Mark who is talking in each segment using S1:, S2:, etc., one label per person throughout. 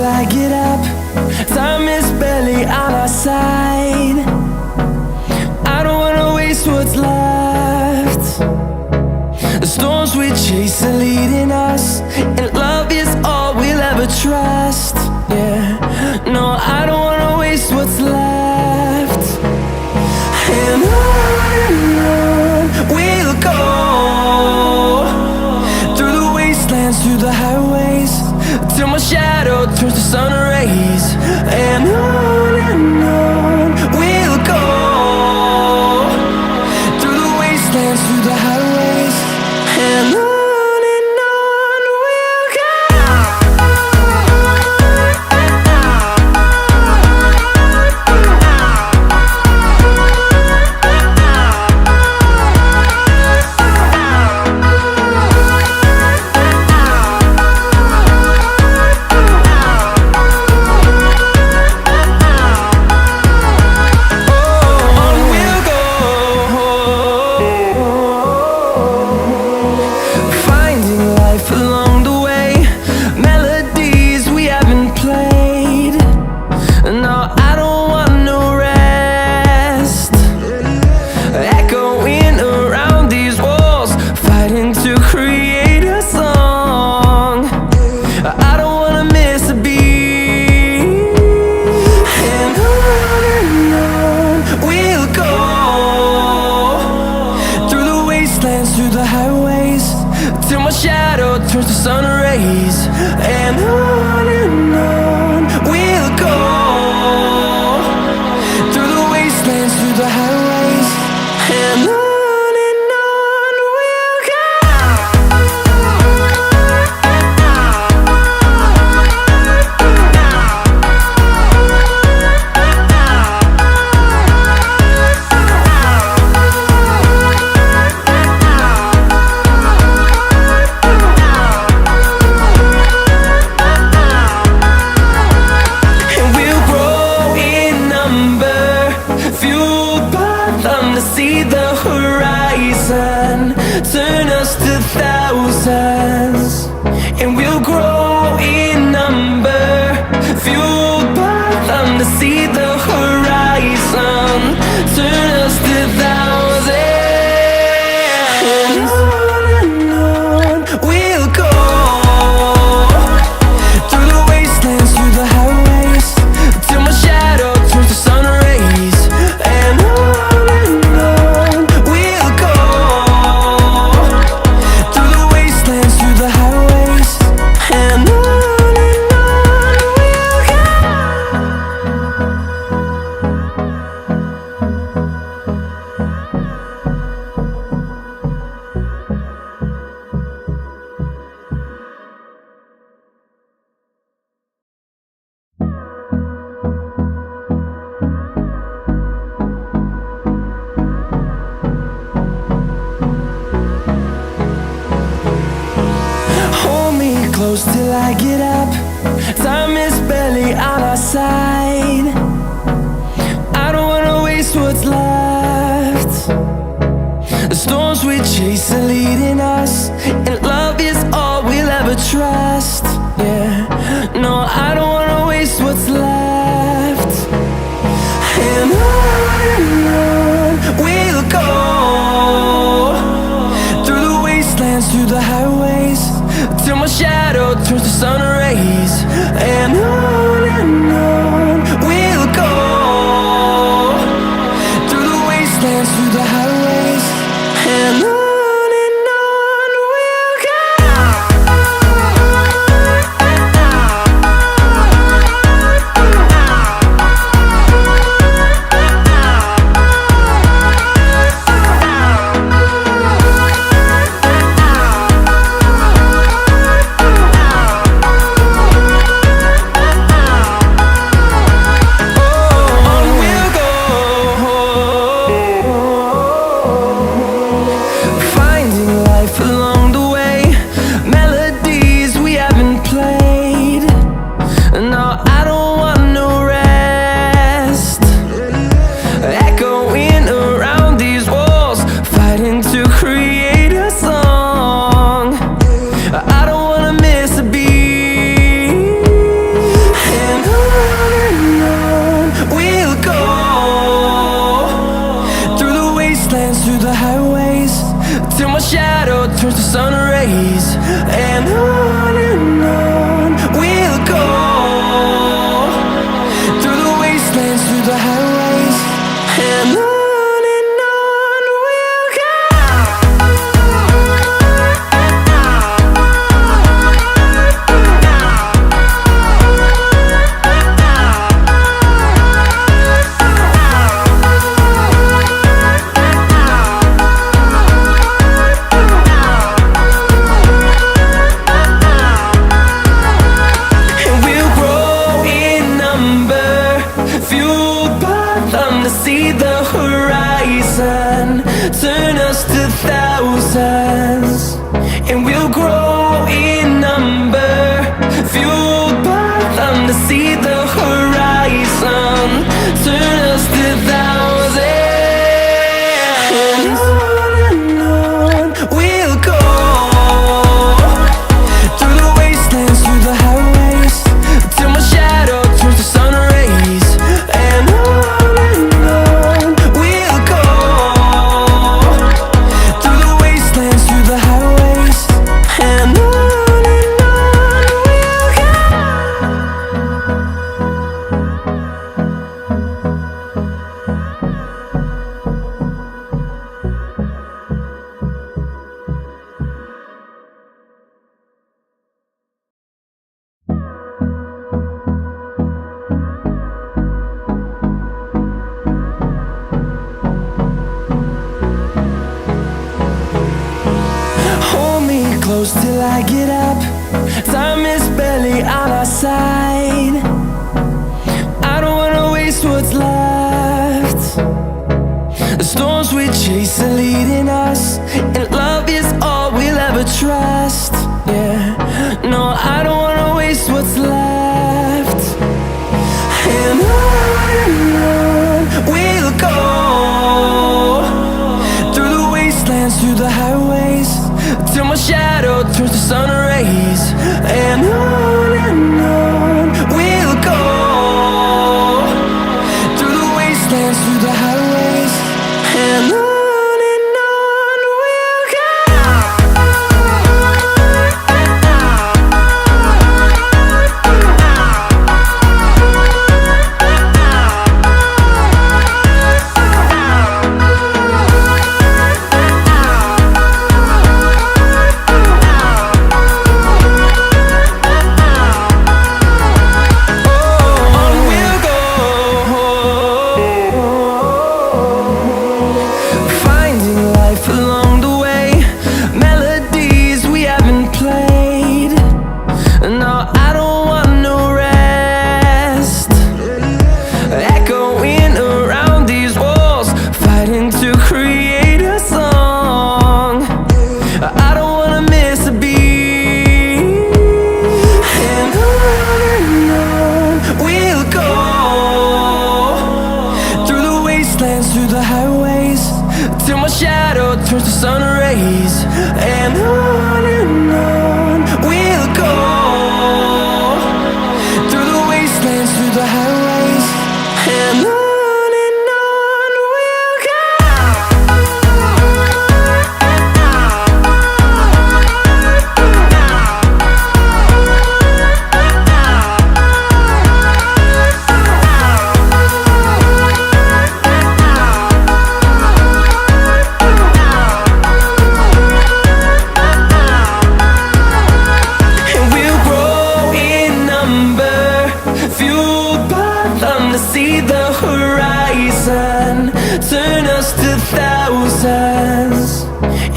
S1: till I get up. Time is barely on our side. I don't wanna waste what's left. The storms we chase are leading us, and love is all we'll ever trust. Yeah, no, I don't wanna waste what's left. And on we'll go, through the wastelands, through the highways, till my shadow turns to sun rays. And on we'll go, through the wastelands, through the highways, and on. Through the highways, till my shadow turns to sun rays. And on we'll go, through the wastelands, through the highways, and on. See the horizon turn us to thousands, and we'll grow in number, fueled by them. To see the horizon turn us to thousands, and on we'll go, through the wastelands, through the highways, till my shadow turns to sun rays. And close till I get up. Time is barely on our side. I don't wanna waste what's left. The storms we chase are leading us, and love is all we'll ever trust. Yeah, no, I don't wanna waste what's left. And on we'll go, through the wastelands, through the highways, till my shadow turns to sun rays. And on we'll them to see the horizon, turn us to thousands, and we'll grow in number, fueled by them to see the horizon, turn us to thousands, and on we'll go, through the wastelands, through the highways, till my shadow turns to sun rays, and on we'll go, through the wastelands, through the highways, and on we'll go. Hold me close till I get up. Time is barely on our side. I don't wanna waste what's left. The storms we chase are leading us, and love is all we'll ever trust. Yeah, no, I don't wanna waste what's left. And on we'll go, through the wastelands, through the highways, till my shadow turns to sun rays, and on we'll go, through the wastelands, through the highways, and on we'll go. Through the highways, till my shadow turns to sun rays, and on we'll go, through the wastelands, through the highways, and on we'll go. To see the horizon, turn us to thousands,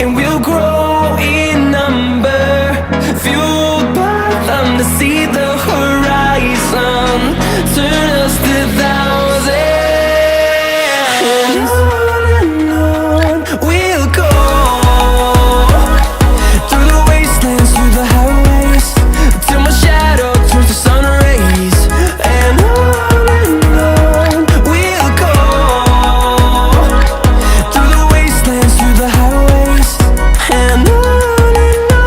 S1: and we'll grow in number, fueled by them to see the horizon, turn us to thousands, and on we'll go, through the wastelands, through the highways, till my shadow turns to sun rays, and on we'll go, through the wastelands, through the highways, and on we'll go.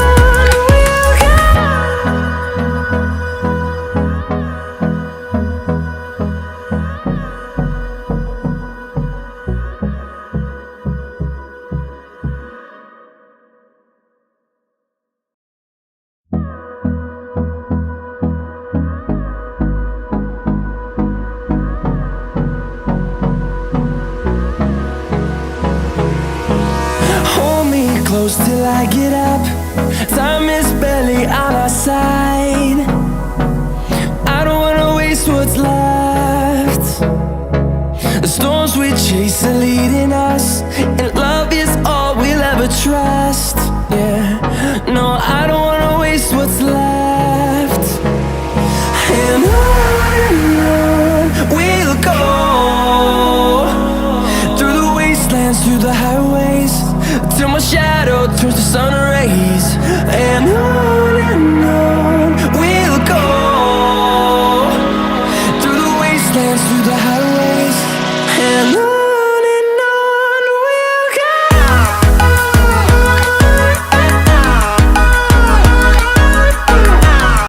S1: Hold me close till I get up. Time is barely on our side. I don't wanna waste what's left. The storms we chase are leading us, and love is all we'll ever trust. Yeah, no, I don't wanna waste what's left. And on we'll go, world turns to sun rays, and on we'll go through the wastelands, through the highways.